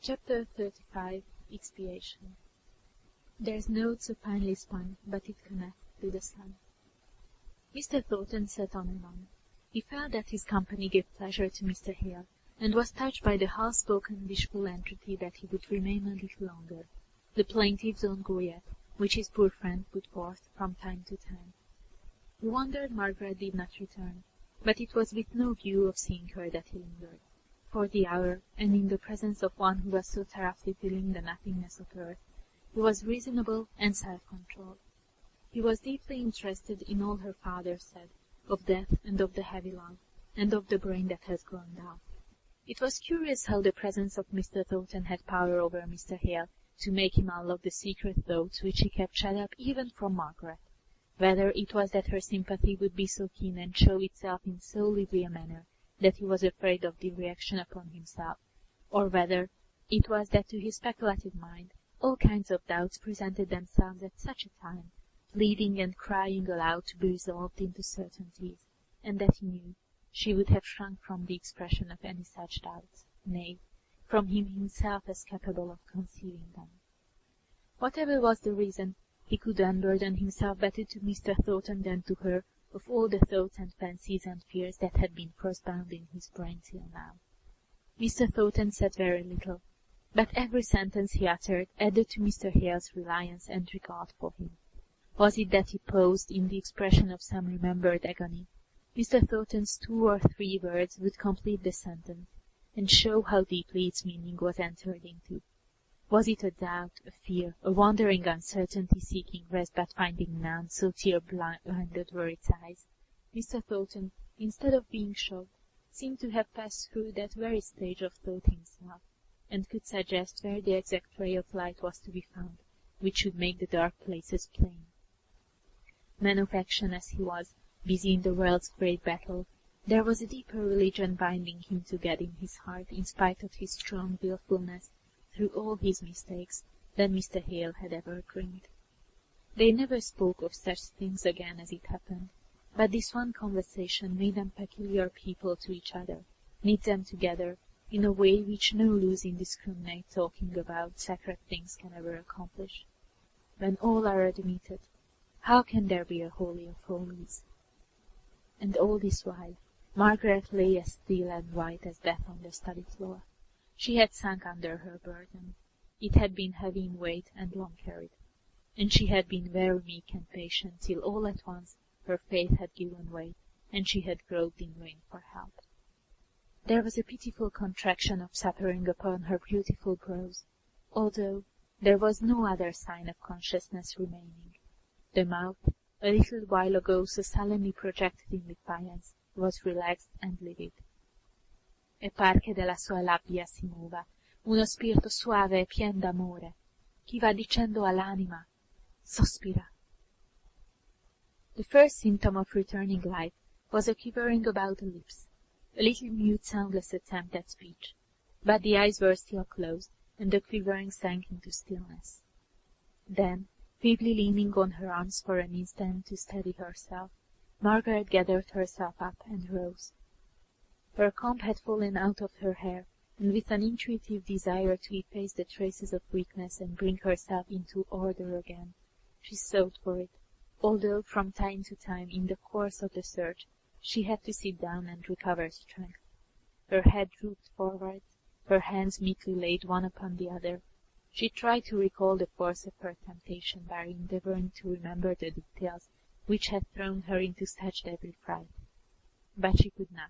Chapter 35 Expiation. There's naught so finely spun, but it connects to the sun. Mr. Thornton sat on and on. He felt that his company gave pleasure to Mr. Hale, and was touched by the half-spoken wishful entreaty that he would remain a little longer, the plaintive Don Goyet, which his poor friend put forth from time to time. He wondered Margaret did not return, but it was with no view of seeing her that he lingered. For the hour, and in the presence of one who was so thoroughly feeling the nothingness of earth, he was reasonable and self-controlled. He was deeply interested in all her father said, of death and of the heavy love, and of the brain that has grown dull. It was curious how the presence of Mr. Thornton had power over Mr. Hale to make him unlock the secret thoughts which he kept shut up even from Margaret. Whether it was that her sympathy would be so keen and show itself in so lively a manner that he was afraid of the reaction upon himself, or whether it was that to his speculative mind all kinds of doubts presented themselves at such a time, pleading and crying aloud to be resolved into certainties, and that he knew she would have shrunk from the expression of any such doubts, nay, from him himself as capable of conceiving them. Whatever was the reason, he could unburden himself better to Mr. Thornton than to her of all the thoughts and fancies and fears that had been first-bound in his brain till now. Mr. Thornton said very little, but every sentence he uttered added to Mr. Hale's reliance and regard for him. Was it that he paused in the expression of some remembered agony? Mr. Thornton's 2 or 3 words would complete the sentence, and show how deeply its meaning was entered into. Was it a doubt, a fear, a wandering uncertainty seeking rest but finding none, so tear-blinded were its eyes? Mr. Thornton, instead of being shocked, seemed to have passed through that very stage of thought himself, and could suggest where the exact ray of light was to be found, which should make the dark places plain. Man of action as he was, busy in the world's great battle, there was a deeper religion binding him together in his heart in spite of his strong wilfulness, through all his mistakes, than Mr. Hale had ever dreamed. They never spoke of such things again as it happened, but this one conversation made them peculiar people to each other, knit them together in a way which no loose indiscriminate talking about sacred things can ever accomplish. When all are admitted, how can there be a holy of holies? And all this while, Margaret lay as still and white as death on the study floor. She had sunk under her burden. It had been heavy in weight and long carried, and she had been very meek and patient till all at once her faith had given way, and she had groped in vain for help. There was a pitiful contraction of suffering upon her beautiful brows, although there was no other sign of consciousness remaining. The mouth, a little while ago so sullenly projected in defiance, was relaxed and livid. E par che della sua labbia si muova uno spirito suave e pien d'amore, chi va dicendo all'anima, sospira. The first symptom of returning life was a quivering about the lips, a little mute soundless attempt at speech, but the eyes were still closed, and the quivering sank into stillness. Then, feebly leaning on her arms for an instant to steady herself, Margaret gathered herself up and rose. Her comb had fallen out of her hair, and with an intuitive desire to efface the traces of weakness and bring herself into order again, she sought for it, although from time to time in the course of the search she had to sit down and recover strength. Her head drooped forward, her hands meekly laid one upon the other. She tried to recall the force of her temptation by endeavouring to remember the details which had thrown her into such deadly fright. But she could not.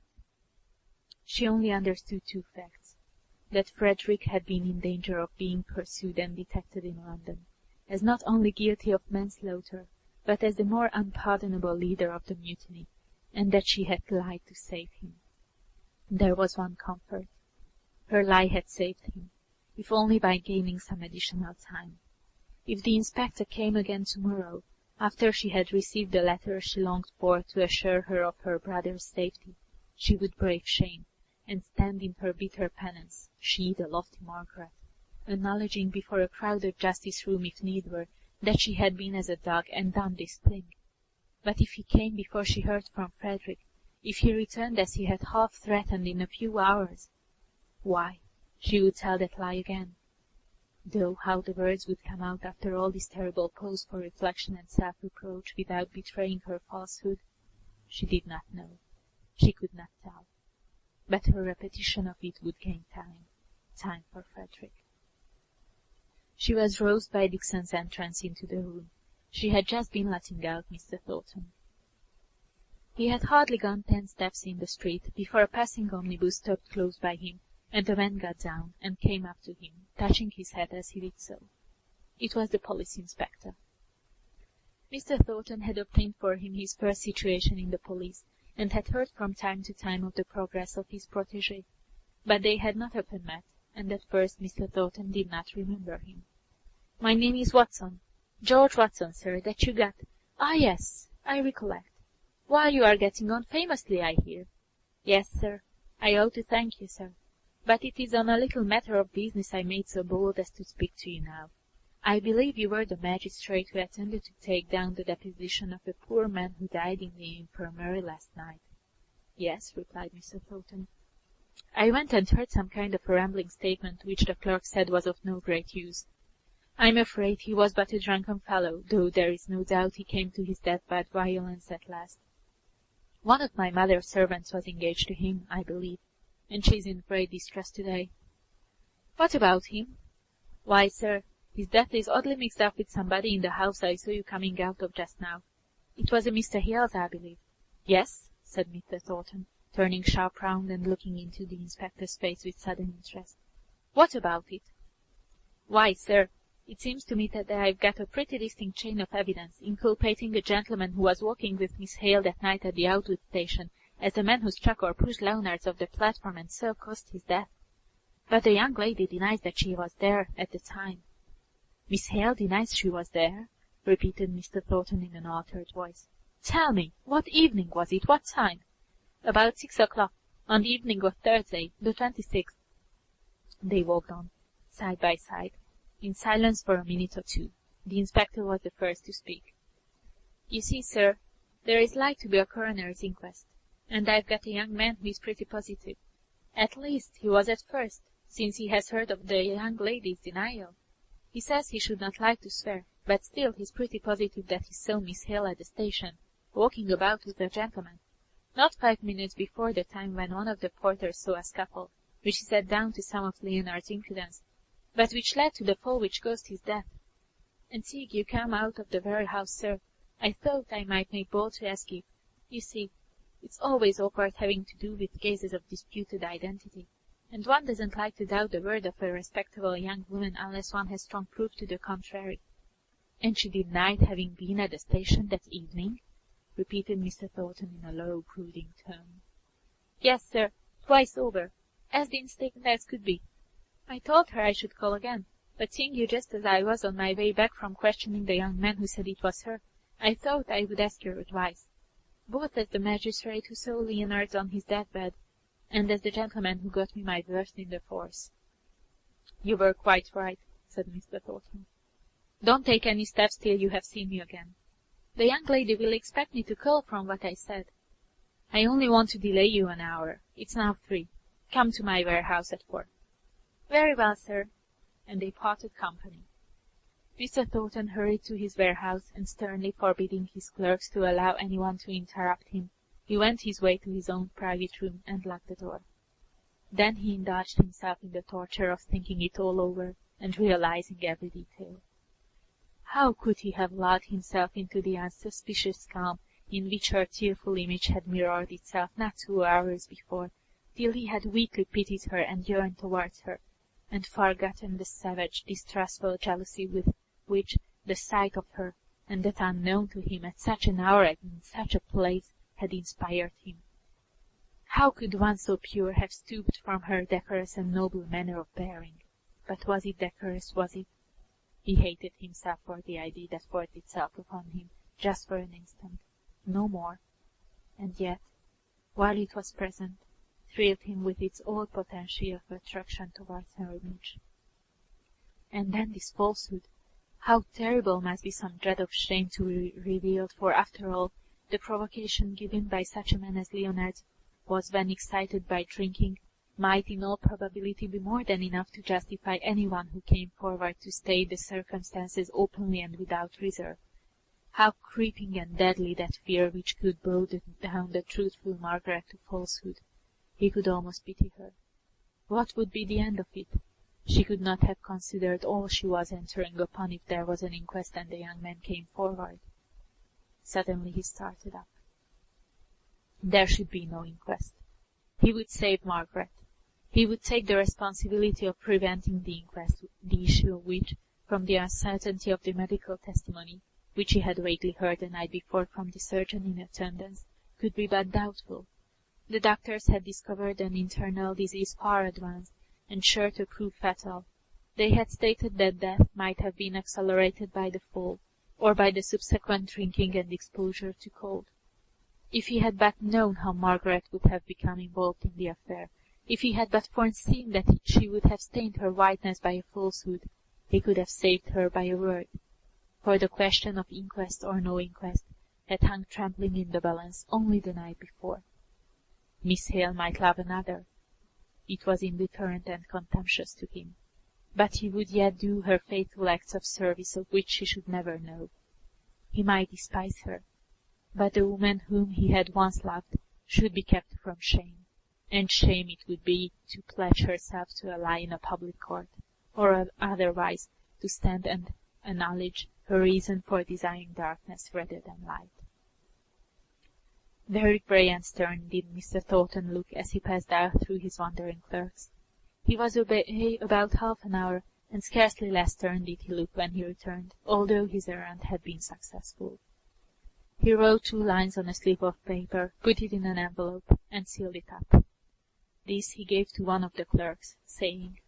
She only understood 2 facts: that Frederick had been in danger of being pursued and detected in London, as not only guilty of manslaughter, but as the more unpardonable leader of the mutiny, and that she had lied to save him. There was one comfort: her lie had saved him, if only by gaining some additional time. If the inspector came again tomorrow, after she had received the letter she longed for to assure her of her brother's safety, she would brave shame, and stand in her bitter penance, she, the lofty Margaret, acknowledging before a crowded justice-room if need were, that she had been as a dog and done this thing. But if he came before she heard from Frederick, if he returned as he had half threatened in a few hours, why, She would tell that lie again. Though how the words would come out after all this terrible pause for reflection and self-reproach without betraying her falsehood, she did not know. She could not tell. But her repetition of it would gain time for Frederick. She was roused by Dixon's entrance into the room. She had just been letting out Mr. Thornton. He had hardly gone 10 steps in the street before a passing omnibus stopped close by him, and the man got down and came up to him, touching his hat as he did so. It was the police inspector. Mr. Thornton had obtained for him his first situation in the police, and had heard from time to time of the progress of his protégé, but they had not often met, and at first Mr. Thornton did not remember him. "My name is Watson. George Watson, sir, that you got—" "Ah, yes, I recollect. Why, you are getting on famously, I hear." "Yes, sir. I ought to thank you, sir. But it is on a little matter of business I made so bold as to speak to you now. I believe you were the magistrate who attended to take down the deposition of a poor man who died in the infirmary last night." "Yes," replied Mr. Thornton. "I went and heard some kind of a rambling statement which the clerk said was of no great use. I'm afraid he was but a drunken fellow, though there is no doubt he came to his death by violence at last. One of my mother's servants was engaged to him, I believe, and she is in great distress today." "What about him?" "Why, sir, his death is oddly mixed up with somebody in the house I saw you coming out of just now. It was a Mr. Hales, I believe." "Yes," said Mr. Thornton, turning sharp round and looking into the inspector's face with sudden interest. "What about it?" "Why, sir, it seems to me that I've got a pretty distinct chain of evidence inculpating a gentleman who was walking with Miss Hale that night at the Outwood station as the man who struck or pushed Leonard off the platform and so caused his death. But the young lady denies that she was there at the time." "Miss Hale denies she was there?" repeated Mr. Thornton in an altered voice. "Tell me, what evening was it? What time?" "About 6 o'clock, on the evening of Thursday, the 26th. They walked on, side by side, in silence for a minute or two. The inspector was the first to speak. "You see, sir, there is like to be a coroner's inquest, and I've got a young man who is pretty positive. At least, he was at first, since he has heard of the young lady's denial. He says he should not like to swear, but still he's pretty positive that he saw Miss Hale at the station, walking about with a gentleman, not 5 minutes before the time when one of the porters saw a scuffle, which is set down to some of Leonard's impudence, but which led to the fall which caused his death. And seeing you come out of the very house, sir, I thought I might make bold to ask you see, it's always awkward having to do with cases of disputed identity, and one doesn't like to doubt the word of a respectable young woman unless one has strong proof to the contrary." "And she denied having been at the station that evening?" repeated Mr. Thornton in a low, brooding tone. "Yes, sir, twice over, as distinct as could be. I told her I should call again, but seeing you just as I was on my way back from questioning the young man who said it was her, I thought I would ask your advice, both as the magistrate who saw Leonard on his deathbed, and as the gentleman who got me my berth in the force." "You were quite right," said Mr. Thornton. "Don't take any steps till you have seen me again. The young lady will expect me to call from what I said. I only want to delay you an hour. It's now 3. Come to my warehouse at 4. "Very well, sir." And they parted company. Mr. Thornton hurried to his warehouse, and sternly forbidding his clerks to allow anyone to interrupt him, he went his way to his own private room and locked the door. Then he indulged himself in the torture of thinking it all over and realizing every detail. How could he have lulled himself into the unsuspicious calm in which her tearful image had mirrored itself not 2 hours before, till he had weakly pitied her and yearned towards her, and forgotten the savage, distrustful jealousy with which the sight of her, and that unknown to him at such an hour and in such a place, had inspired him? How could one so pure have stooped from her decorous and noble manner of bearing? But was it decorous, was it? He hated himself for the idea that forced itself upon him, just for an instant, no more, and yet, while it was present, thrilled him with its old potency of attraction towards her image. And then this falsehood! How terrible must be some dread of shame to be revealed, for after all, the provocation given by such a man as Leonard was when excited by drinking, might in all probability be more than enough to justify anyone who came forward to state the circumstances openly and without reserve. How creeping and deadly that fear which could bow down the truthful Margaret to falsehood! He could almost pity her. What would be the end of it? She could not have considered all she was entering upon if there was an inquest and the young man came forward. Suddenly he started up. There should be no inquest. He would save Margaret. He would take the responsibility of preventing the inquest, the issue of which, from the uncertainty of the medical testimony, which he had vaguely heard the night before from the surgeon in attendance, could be but doubtful. The doctors had discovered an internal disease far advanced, and sure to prove fatal. They had stated that death might have been accelerated by the fall, or by the subsequent drinking and exposure to cold. If he had but known how Margaret would have become involved in the affair, if he had but foreseen that she would have stained her whiteness by a falsehood, he could have saved her by a word. For the question of inquest or no inquest had hung trembling in the balance only the night before. Miss Hale might love another. It was indifferent and contemptuous to him, but he would yet do her faithful acts of service of which she should never know. He might despise her, but the woman whom he had once loved should be kept from shame, and shame it would be to pledge herself to a lie in a public court, or otherwise to stand and acknowledge her reason for desiring darkness rather than light. Very grey and stern did Mr. Thornton look as he passed out through his wondering clerks. He was away about half an hour, and scarcely less stern did he look when he returned, although his errand had been successful. He wrote 2 lines on a slip of paper, put it in an envelope, and sealed it up. This he gave to one of the clerks, saying,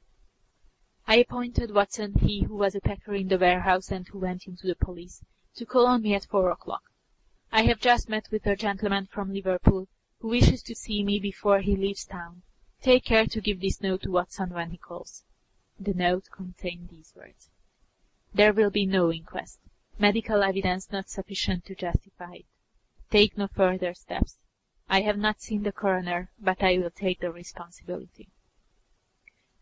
"I appointed Watson, he who was a packer in the warehouse and who went into the police, to call on me at 4 o'clock. I have just met with a gentleman from Liverpool, who wishes to see me before he leaves town. Take care to give this note to Watson when he calls." The note contained these words: "There will be no inquest. Medical evidence not sufficient to justify it. Take no further steps. I have not seen the coroner, but I will take the responsibility."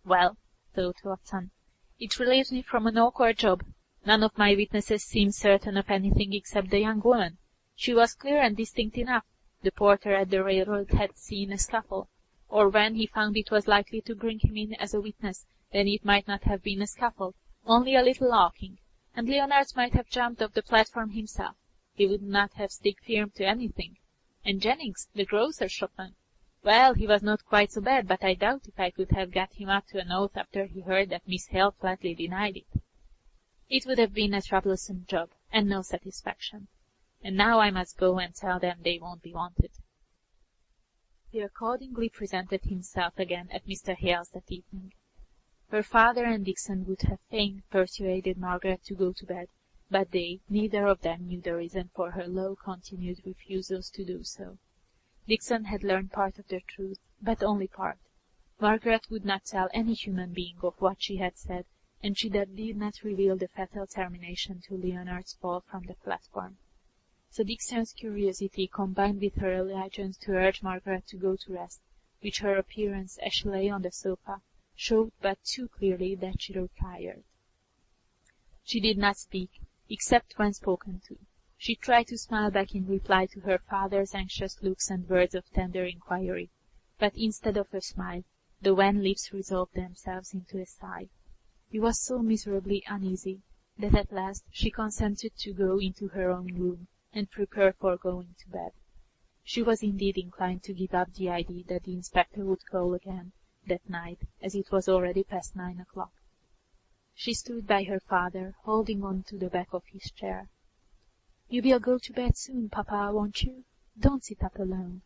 Well, thought Watson, it relieves me from an awkward job. None of my witnesses seem certain of anything except the young woman. She was clear and distinct enough. The porter at the railroad had seen a scuffle, or when he found it was likely to bring him in as a witness, then it might not have been a scuffle, only a little laughing, and Leonards might have jumped off the platform himself. He would not have stick firm to anything. And Jennings, the grocer shopman, well, he was not quite so bad, but I doubt if I could have got him up to an oath after he heard that Miss Hale flatly denied it. It would have been a troublesome job, and no satisfaction. And now I must go and tell them they won't be wanted. He accordingly presented himself again at Mr. Hale's that evening. Her father and Dixon would have fain persuaded Margaret to go to bed, but they, neither of them, knew the reason for her long-continued refusals to do so. Dixon had learned part of the truth, but only part. Margaret would not tell any human being of what she had said, and she did not reveal the fatal termination to Leonard's fall from the platform. So Dixon's curiosity, combined with her allegiance to urge Margaret to go to rest, which her appearance as she lay on the sofa showed but too clearly that she required. She did not speak, except when spoken to. She tried to smile back in reply to her father's anxious looks and words of tender inquiry, but instead of a smile, the wan lips resolved themselves into a sigh. He was so miserably uneasy that at last she consented to go into her own room and prepare for going to bed. She was indeed inclined to give up the idea that the inspector would call again that night, as it was already past 9 o'clock. She stood by her father, holding on to the back of his chair. "You will go to bed soon, papa, won't you? Don't sit up alone."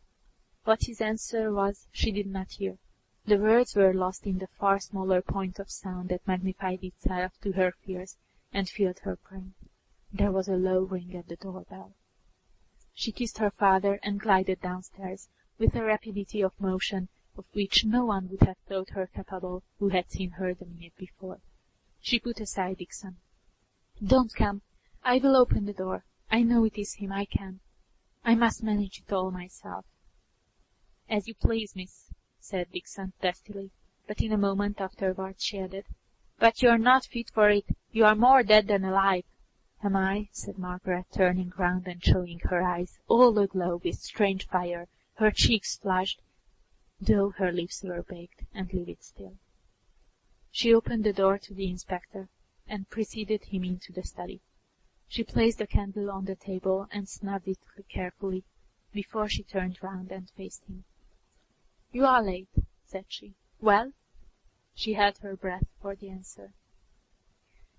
What his answer was she did not hear. The words were lost in the far smaller point of sound that magnified itself to her fears and filled her brain. There was a low ring at the door-bell. She kissed her father and glided downstairs, with a rapidity of motion of which no one would have thought her capable who had seen her the minute before. She put aside Dixon. "Don't come. I will open the door. I know it is him. I can. I must manage it all myself." "As you please, miss," said Dixon testily, but in a moment afterwards she added, "But you're not fit for it. You are more dead than alive." "Am I?" said Margaret, turning round and showing her eyes, all aglow with strange fire, her cheeks flushed, though her lips were baked and livid still. She opened the door to the inspector, and preceded him into the study. She placed the candle on the table and snuffed it carefully, before she turned round and faced him. "You are late," said she. "Well?" She held her breath for the answer.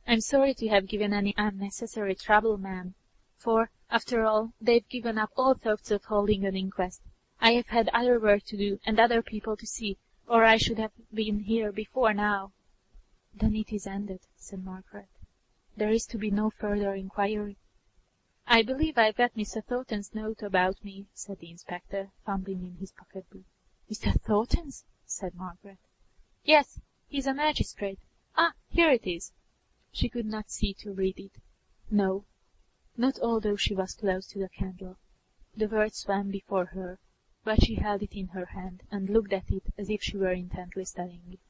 "I'm sorry to have given any unnecessary trouble, ma'am, for, after all, they've given up all thoughts of holding an inquest. I have had other work to do and other people to see, or I should have been here before now." "Then it is ended," said Margaret. "There is to be no further inquiry." "I believe I've got Mr. Thornton's note about me," said the inspector, fumbling in his pocket-book. "Mr. Thornton's?" said Margaret. "Yes, he's a magistrate. Ah, here it is." She could not see to read it. No, not although she was close to the candle. The words swam before her, but she held it in her hand and looked at it as if she were intently studying it.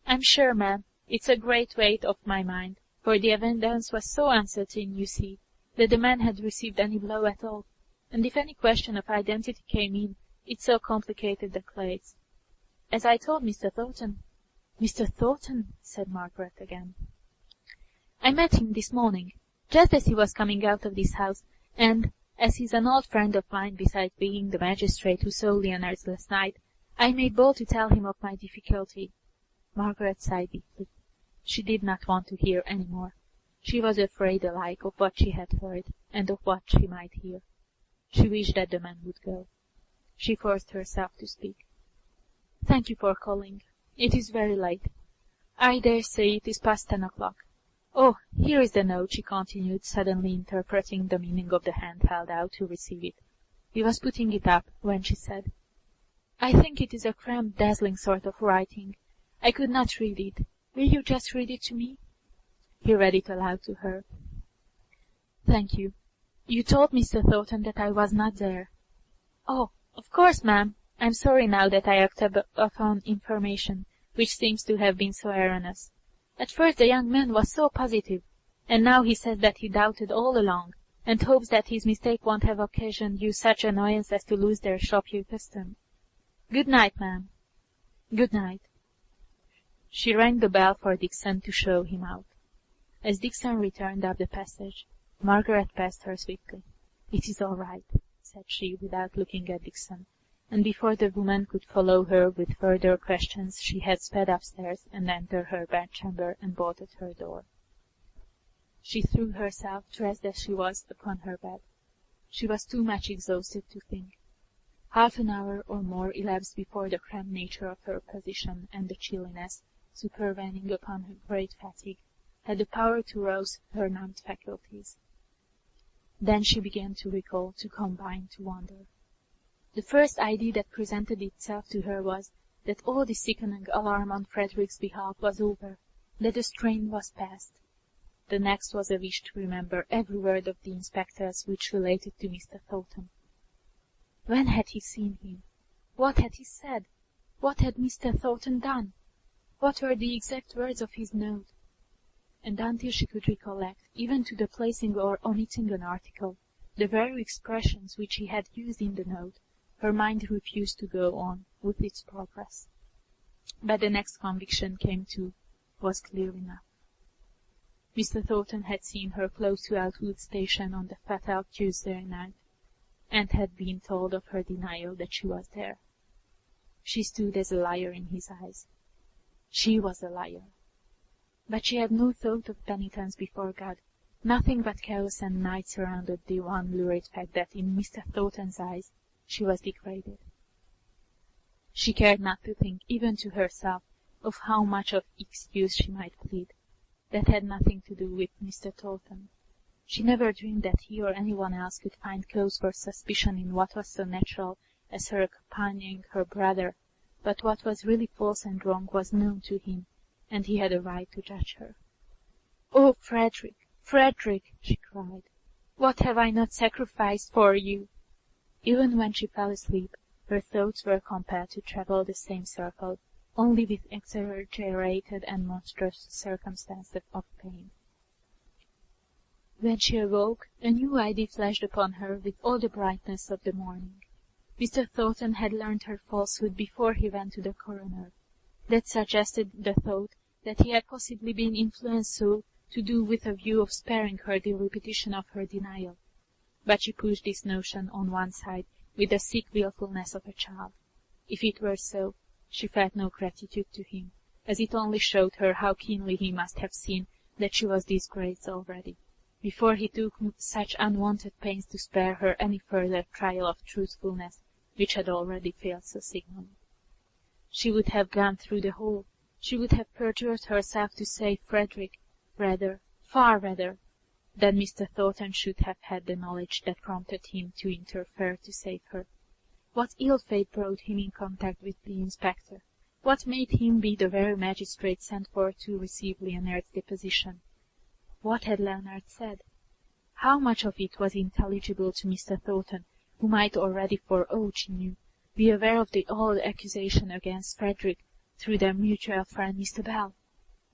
"I'm sure, ma'am, it's a great weight off my mind, for the evidence was so uncertain, you see, that the man had received any blow at all, and if any question of identity came in, it so complicated the case. As I told Mr. Thornton—" "Mr. Thornton?" said Margaret again. "I met him this morning, just as he was coming out of this house, and, as he's an old friend of mine besides being the magistrate who saw Leonard's last night, I made bold to tell him of my difficulty." Margaret sighed deeply. She did not want to hear any more. She was afraid alike of what she had heard, and of what she might hear. She wished that the man would go. She forced herself to speak. "Thank you for calling. It is very late. I dare say it is past 10 o'clock. Oh, here is the note," she continued, suddenly interpreting the meaning of the hand held out to receive it. He was putting it up, when she said, "I think it is a cramped, dazzling sort of writing. I could not read it. Will you just read it to me?" He read it aloud to her. "Thank you. You told Mr. Thornton that I was not there." "Oh, of course, ma'am. I'm sorry now that I acted upon information which seems to have been so erroneous. At first the young man was so positive, and now he says that he doubted all along, and hopes that his mistake won't have occasioned you such annoyance as to lose their shop you custom. Good night, ma'am." "Good night." She rang the bell for Dixon to show him out. As Dixon returned up the passage, Margaret passed her swiftly. "It is all right," said she, without looking at Dixon, and before the woman could follow her with further questions, she had sped upstairs and entered her bedchamber and bolted her door. She threw herself, dressed as she was, upon her bed. She was too much exhausted to think. Half an hour or more elapsed before the cramped nature of her position and the chilliness, supervening upon her great fatigue, had the power to rouse her numbed faculties. Then she began to recall, to combine, to wonder. The first idea that presented itself to her was that all this sickening alarm on Frederick's behalf was over, that the strain was past. The next was a wish to remember every word of the inspector's which related to Mr. Thornton. When had he seen him? What had he said? What had Mr. Thornton done? What were the exact words of his note? And until she could recollect, even to the placing or omitting an article, the very expressions which he had used in the note, her mind refused to go on with its progress. But the next conviction came too, was clear enough. Mr. Thornton had seen her close to Outwood Station on the fatal Tuesday night, and had been told of her denial that she was there. She stood as a liar in his eyes. She was a liar. But she had no thought of penitence before God. Nothing but chaos and night surrounded the one lurid fact that in Mr. Thornton's eyes she was degraded. She cared not to think, even to herself, of how much of excuse she might plead. That had nothing to do with Mr. Thornton. She never dreamed that he or anyone else could find cause for suspicion in what was so natural as her accompanying her brother, but what was really false and wrong was known to him, and he had a right to judge her. "Oh, Frederick, Frederick!" she cried. "What have I not sacrificed for you?" Even when she fell asleep, Her thoughts were compelled to travel the same circle, only with exaggerated and monstrous circumstances of pain. When she awoke, a new idea flashed upon her with all the brightness of the morning. Mr. Thornton had learned her falsehood before he went to the coroner. That suggested the thought that he had possibly been influenced so to do with a view of sparing her the repetition of her denial. But she pushed this notion on one side with the sick wilfulness of a child. If it were so, she felt no gratitude to him, as it only showed her how keenly he must have seen that she was disgraced already, before he took such unwonted pains to spare her any further trial of truthfulness, which had already failed so signally. She would have gone through the whole. She would have perjured herself to save Frederick, rather, far rather, than Mr. Thornton should have had the knowledge that prompted him to interfere to save her. What ill fate brought him in contact with the inspector? What made him be the very magistrate sent for to receive Leonard's deposition? What had Leonard said? How much of it was intelligible to Mr. Thornton, who might already, for aught she knew, be aware of the old accusation against Frederick through their mutual friend Mr. Bell?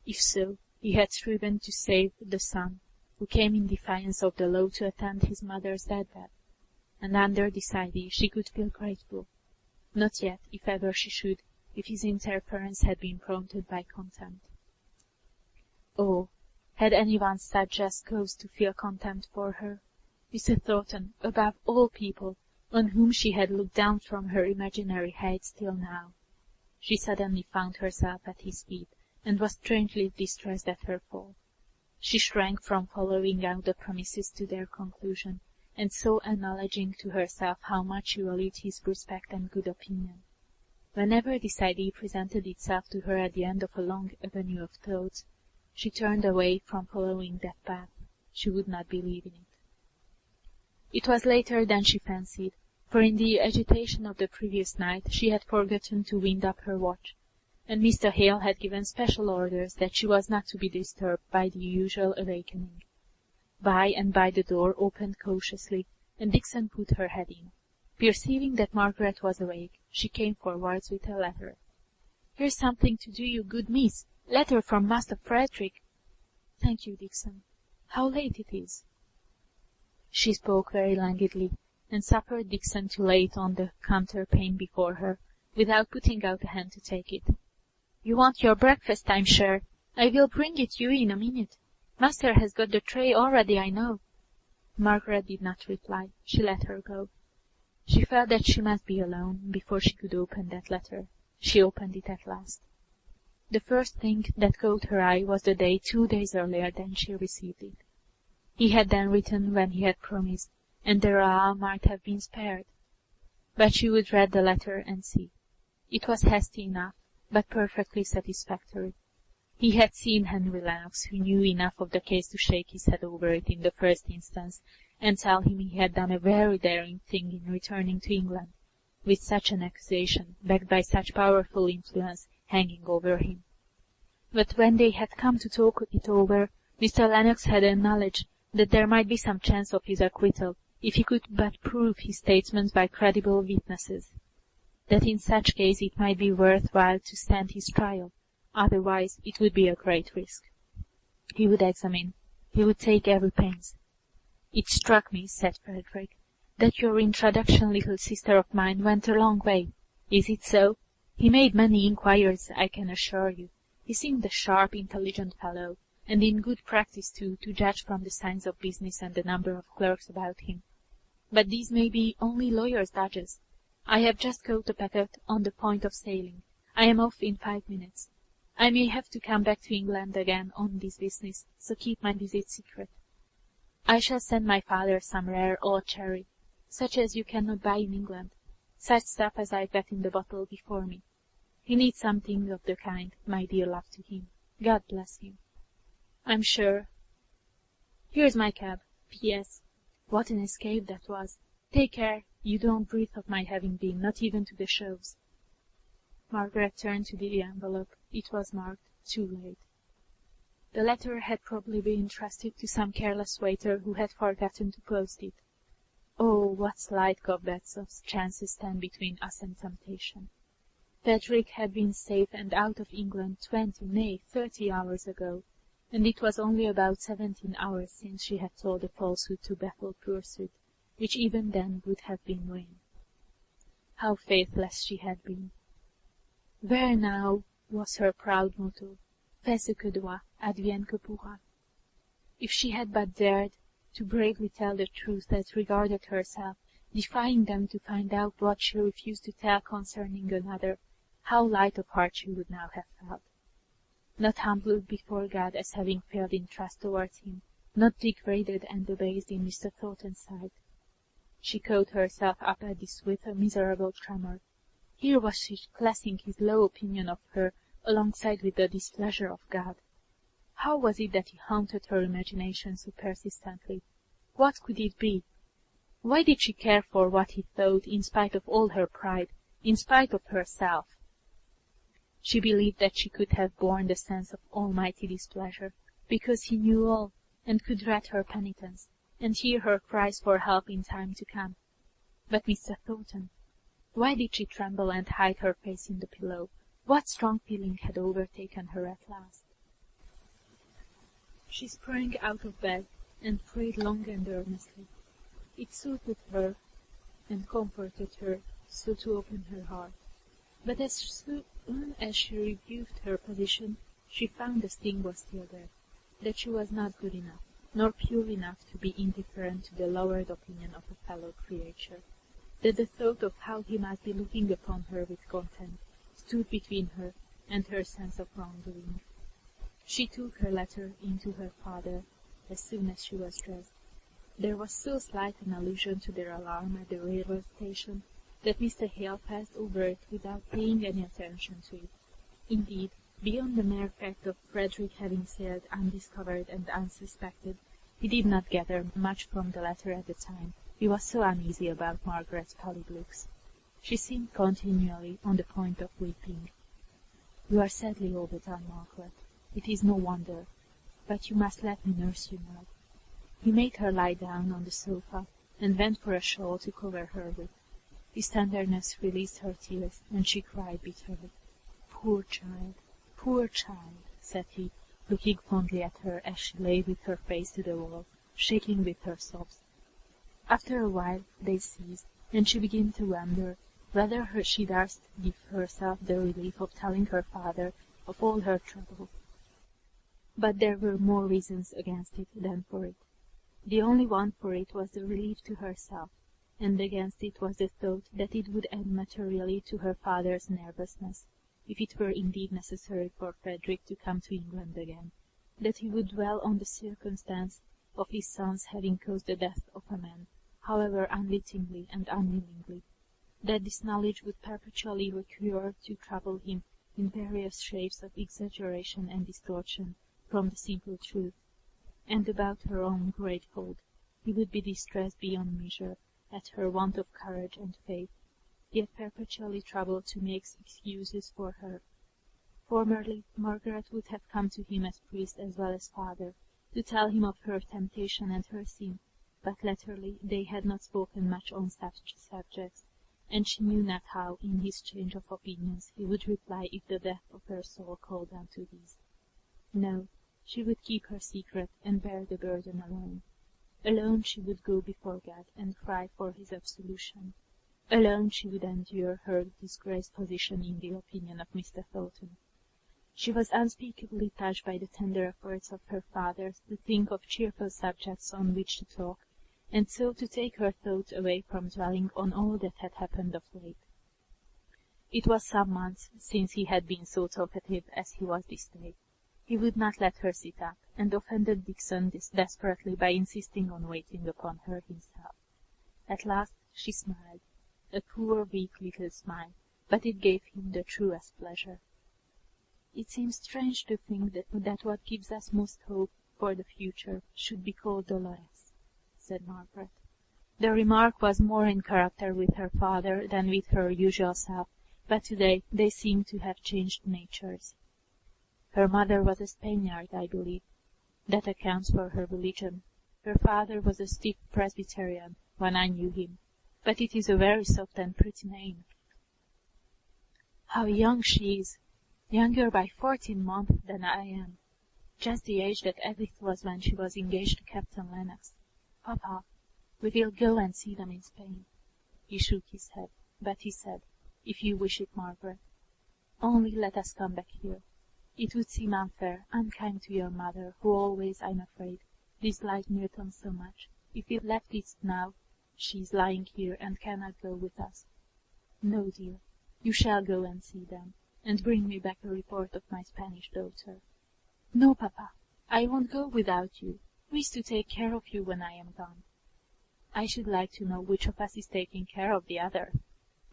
If so, he had striven to save the son, who came in defiance of the law to attend his mother's deathbed, and under this idea she could feel grateful. Not yet, if ever she should, if his interference had been prompted by contempt. Oh, had anyone such just cause to feel contempt for her? Mr. Thornton, above all people, on whom she had looked down from her imaginary heights till now. She suddenly found herself at his feet, and was strangely distressed at her fall. She shrank from following out the premises to their conclusion, and so acknowledging to herself how much she valued his respect and good opinion. Whenever this idea presented itself to her at the end of a long avenue of thoughts, she turned away from following that path. She would not believe in it. It was later than she fancied, for in the agitation of the previous night she had forgotten to wind up her watch, and Mr. Hale had given special orders that she was not to be disturbed by the usual awakening. By and by the door opened cautiously, and Dixon put her head in. Perceiving that Margaret was awake, she came forwards with a letter. "Here's something to do you good, miss. Letter from Master Frederick." "Thank you, Dixon. How late it is." She spoke very languidly, and suffered Dixon to lay it on the counterpane before her, without putting out a hand to take it. "You want your breakfast, I'm sure. I will bring it you in a minute. Master has got the tray already, I know." Margaret did not reply. She let her go. She felt that she must be alone before she could open that letter. She opened it at last. The first thing that caught her eye was the date 2 days earlier than she received it. He had then written when he had promised, and the Ra might have been spared. But she would read the letter and see. It was hasty enough, but perfectly satisfactory. He had seen Henry Lennox, who knew enough of the case to shake his head over it in the first instance, and tell him he had done a very daring thing in returning to England, with such an accusation, backed by such powerful influence, hanging over him. But when they had come to talk it over, Mr. Lennox had acknowledged that there might be some chance of his acquittal, if he could but prove his statements by credible witnesses. That in such case it might be worth while to stand his trial, otherwise it would be a great risk. He would examine, he would take every pains. "It struck me," said Frederick, "that your introduction, little sister of mine, went a long way. Is it so? He made many inquiries, I can assure you. He seemed a sharp, intelligent fellow, and in good practice too, to judge from the signs of business and the number of clerks about him. But these may be only lawyers' dodges. I have just caught a packet on the point of sailing. I am off in 5 minutes. I may have to come back to England again on this business, so keep my visit secret. I shall send my father some rare old cherry, such as you cannot buy in England, such stuff as I've got in the bottle before me. He needs something of the kind, my dear love to him. God bless him. I'm sure. Here's my cab. P.S. What an escape that was. Take care you don't breathe of my having been, not even to the shows." Margaret turned to the envelope. It was marked "Too late." The letter had probably been entrusted to some careless waiter who had forgotten to post it. Oh, what slight gobets of chances stand between us and temptation! Frederick had been safe and out of England 20, nay, 30 hours ago, and it was only about 17 hours since she had told a falsehood to baffle pursuit, which even then would have been vain. How faithless she had been! Where now was her proud motto, fais ce que doit, advienne que pourra? If she had but dared to bravely tell the truth as regarded herself, defying them to find out what she refused to tell concerning another, how light of heart she would now have felt! Not humbled before God as having failed in trust towards him, not degraded and abased in Mr. Thornton's sight. She caught herself up at this with a miserable tremor. Here was she classing his low opinion of her alongside with the displeasure of God. How was it that he haunted her imagination so persistently? What could it be? Why did she care for what he thought, in spite of all her pride, in spite of herself? She believed that she could have borne the sense of almighty displeasure, because he knew all, and could dread her penitence, and hear her cries for help in time to come. But Mr. Thornton, why did she tremble and hide her face in the pillow? What strong feeling had overtaken her at last? She sprang out of bed, and prayed long and earnestly. It soothed her, and comforted her, so to open her heart. But as soon as she reviewed her position, she found the sting was still there, that she was not good enough, nor pure enough to be indifferent to the lowered opinion of a fellow creature, that the thought of how he must be looking upon her with contempt stood between her and her sense of wrongdoing. She took her letter in to her father as soon as she was dressed. There was so slight an allusion to their alarm at the railway station that Mr. Hale passed over it without paying any attention to it. Indeed, beyond the mere fact of Frederick having sailed undiscovered and unsuspected, he did not gather much from the letter at the time. He was so uneasy about Margaret's pallid looks. She seemed continually on the point of weeping. "You are sadly overdone, Margaret. It is no wonder. But you must let me nurse you now." He made her lie down on the sofa, and went for a shawl to cover her with. His tenderness released her tears, and she cried bitterly. Poor child," said he, looking fondly at her as she lay with her face to the wall, shaking with her sobs. After a while they ceased, and she began to wonder whether she durst give herself the relief of telling her father of all her trouble. But there were more reasons against it than for it. The only one for it was the relief to herself, and against it was the thought that it would add materially to her father's nervousness, if it were indeed necessary for Frederick to come to England again, that he would dwell on the circumstance of his son's having caused the death of a man, however unwittingly and unwillingly, that this knowledge would perpetually recur to trouble him in various shapes of exaggeration and distortion from the simple truth, and about her own great fault he would be distressed beyond measure at her want of courage and faith, yet perpetually troubled to make excuses for her. Formerly Margaret would have come to him as priest as well as father, to tell him of her temptation and her sin, but latterly they had not spoken much on such subjects, and she knew not how, in his change of opinions, he would reply if the death of her soul called down to his. No, she would keep her secret and bear the burden alone. Alone she would go before God and cry for his absolution. Alone she would endure her disgraced position in the opinion of Mr. Thornton. She was unspeakably touched by the tender efforts of her father to think of cheerful subjects on which to talk, and so to take her thoughts away from dwelling on all that had happened of late. It was some months since he had been so talkative as he was this day. He would not let her sit up, and offended Dixon desperately by insisting on waiting upon her himself. At last she smiled, a poor weak little smile, but it gave him the truest pleasure. "It seems strange to think that what gives us most hope for the future should be called dolorous," said Margaret. The remark was more in character with her father than with her usual self, but today they seemed to have changed natures. Her mother was a Spaniard, I believe. That accounts for her religion. Her father was a stiff Presbyterian, when I knew him, but it is a very soft and pretty name. How young she is! Younger by 14 months than I am. Just the age that Edith was when she was engaged to Captain Lennox. Papa, we will go and see them in Spain. He shook his head, but he said, if you wish it, Margaret. Only let us come back here. It would seem unfair, unkind to your mother, who always, I'm afraid, disliked Milton so much, if we left it now. She is lying here and cannot go with us. No, dear, you shall go and see them, and bring me back a report of my Spanish daughter. No, papa, I won't go without you. Who is to take care of you when I am gone? I should like to know which of us is taking care of the other.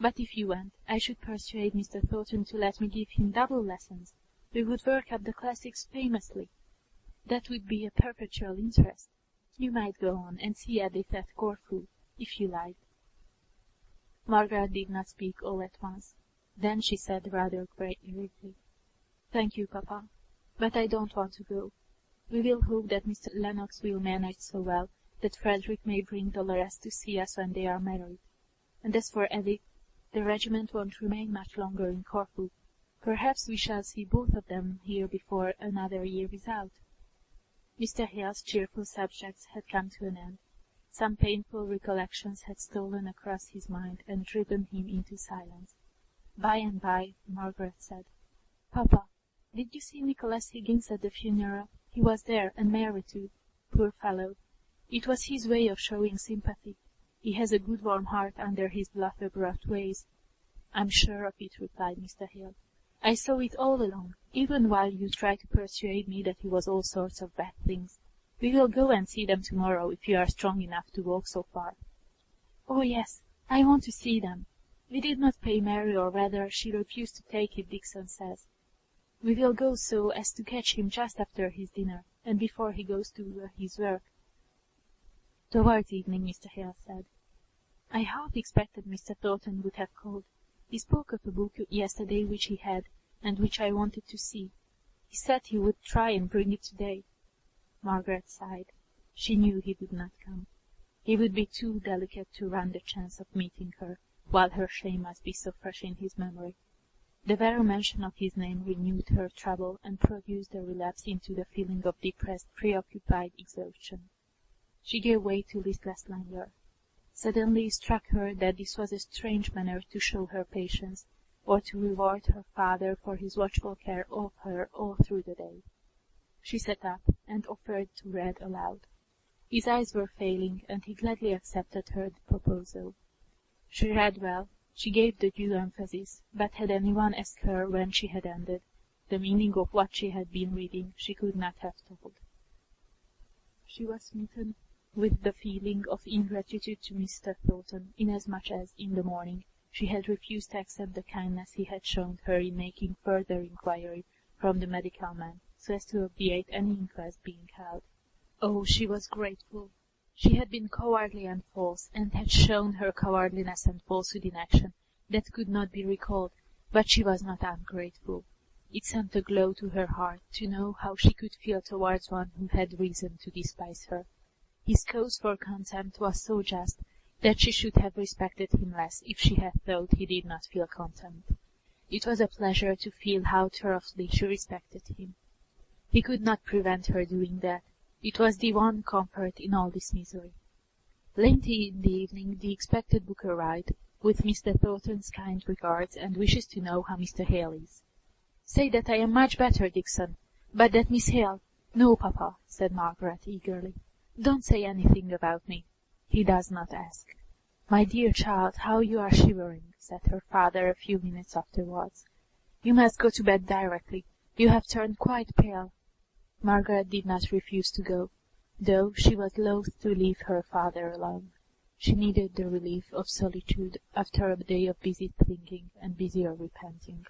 But if you went, I should persuade Mr. Thornton to let me give him double lessons. We would work up the classics famously. That would be a perpetual interest. You might go on and see Edith at Corfu, if you liked. Margaret did not speak all at once. Then she said rather gravely, Thank you, papa, but I don't want to go. We will hope that Mr. Lennox will manage so well that Frederick may bring Dolores to see us when they are married. And as for Edith, the regiment won't remain much longer in Corfu. Perhaps we shall see both of them here before another year is out. Mr. Hale's cheerful subjects had come to an end. Some painful recollections had stolen across his mind and driven him into silence. By and by, Margaret said, Papa, did you see Nicholas Higgins at the funeral? He was there, and Mary too. Poor fellow! It was his way of showing sympathy. He has a good warm heart under his bluff abrupt ways. I'm sure of it, replied Mr. Hale. I saw it all along, even while you tried to persuade me that he was all sorts of bad things. We will go and see them tomorrow, if you are strong enough to walk so far. Oh, yes, I want to see them. We did not pay Mary, or rather, she refused to take it, Dixon says. We will go so as to catch him just after his dinner, and before he goes to his work. Towards evening, Mr. Hale said, I half expected Mr. Thornton would have called. He spoke of a book yesterday which he had, and which I wanted to see. He said he would try and bring it today. Margaret sighed. She knew he would not come. He would be too delicate to run the chance of meeting her, while her shame must be so fresh in his memory. The very mention of his name renewed her trouble and produced a relapse into the feeling of depressed, preoccupied exhaustion. She gave way to listless languor. Suddenly it struck her that this was a strange manner to show her patience, or to reward her father for his watchful care of her all through the day. She sat up and offered to read aloud. His eyes were failing, and he gladly accepted her proposal. She read well, she gave the due emphasis, but had anyone asked her when she had ended, the meaning of what she had been reading she could not have told. She was smitten with the feeling of ingratitude to Mr. Thornton, inasmuch as, in the morning, she had refused to accept the kindness he had shown her in making further inquiry from the medical man, so as to obviate any inquest being held. Oh, she was grateful! She had been cowardly and false, and had shown her cowardliness and falsehood in action that could not be recalled, but she was not ungrateful. It sent a glow to her heart to know how she could feel towards one who had reason to despise her. His cause for contempt was so just that she should have respected him less if she had thought he did not feel contempt. It was a pleasure to feel how thoroughly she respected him. He could not prevent her doing that. It was the one comfort in all this misery. Late in the evening the expected book arrived, with Mr. Thornton's kind regards, and wishes to know how Mr. Hale is. Say that I am much better, Dixon, but that Miss Hale— No, papa, said Margaret eagerly. Don't say anything about me. He does not ask. My dear child, how you are shivering, said her father a few minutes afterwards. You must go to bed directly. You have turned quite pale. Margaret did not refuse to go, though she was loath to leave her father alone. She needed the relief of solitude after a day of busy thinking and busier repenting.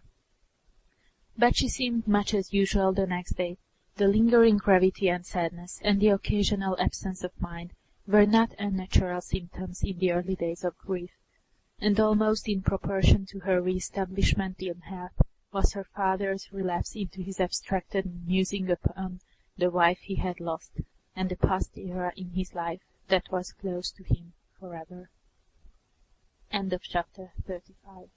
But she seemed much as usual the next day. The lingering gravity and sadness, and the occasional absence of mind, were not unnatural symptoms in the early days of grief, and almost in proportion to her re-establishment in health was her father's relapse into his abstracted musing upon the wife he had lost, and the past era in his life that was close to him, for ever. End of chapter 35.